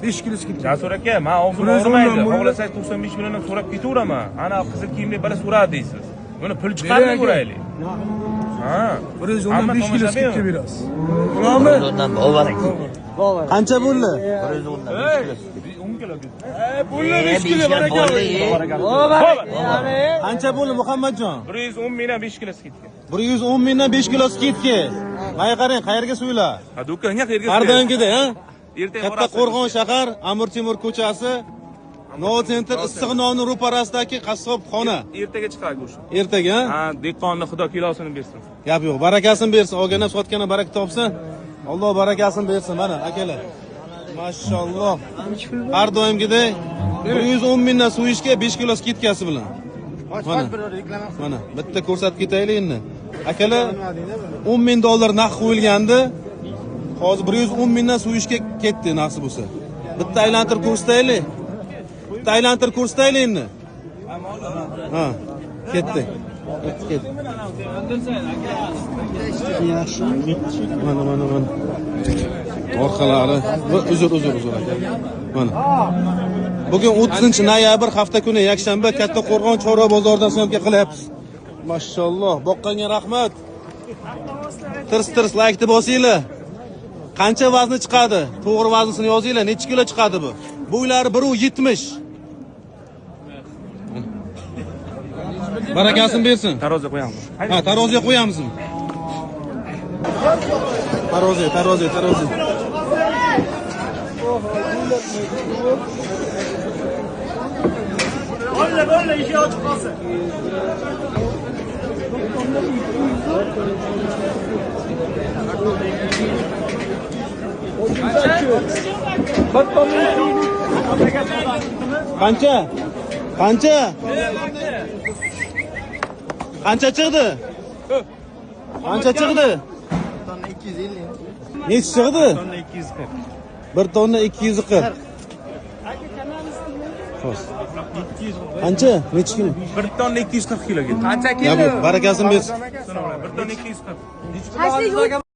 5 kilo skidka. Jasur aka, men og'zim og'rimaydi. Xohlasangiz 95 milliondan so'rab ketaveraman. Ana qizil kiyimli bola so'radi deysiz. Buni pul chiqarib ko'raylik. Ha. 110dan 5 kilo skidka berasiz. Ularmi? 110dan bovaring. Qancha bo'ldi? 110dan 5 kilo. 10 kilo. Pulni 5 kilo Qancha bo'ldi Muhammadjon? 110 mingdan 5 kilo skidka. 110 mingdan 5 kilo skidka. Mana qarang, qayerga suylar? Ha, do'konga qayerga? Ardangida, ha? Ertaga Katta Qo'rg'on shahar, Amir Temur ko'chasi, Nova Center issiq nonni ro'parasidagi qassobxona. Ertaga chiqadi go'sht. Ertaga, ha? Ha, dehqonni Xudo kilosini bersin. Gap yo'q, barakasini bersin. Olgana sotgani baraka topsin. Alloh barakasini bersin. Mana akalar. Mashalloh. Har doimgidek 110 mingdan suyishga 5 kilo skidkasi bilan. Mana bitta ko'rsatib ketaylik endi. Akalar 10 ming dollar narx qo'yilgandi. Hozir 110 mingdan suyishga ketdi nasib bo'lsa. Bitta aylantirib ko'rsataylik. Bitta aylantirib ko'rsataylik endi. Ha, ketdi. Ketdi. Mana. Orqalari. Uzr aka. Mana. Bugun 30-noyabr hafta kuni yakshanba Katta Qo'rg'on Chorva bozoridan syomka qilyapmiz. Mashalloh, boqqanga rahmat. Tirs laykni bosinglar. Qancha vazni chiqadi? To'g'ri vaznisini yozinglar. Necha kilo chiqadi bu? Bo'ylari 170. Barakasini bersin. Taroziga qo'yamiz. Ha, taroziga qo'yamizmi? Tarozi. Bo'lla, ishi ochiq qolsin. Qancha? Qancha chiqdi? Qancha chiqdi? Tonna 250. Necha chiqdi? Tonna 240. 1 tonna 240. Xo'sh. Qancha? Necha kilo? 1 tonna 240 kilo ketdi. Qancha kilo? Barakasini bersin. 1 tonna 240.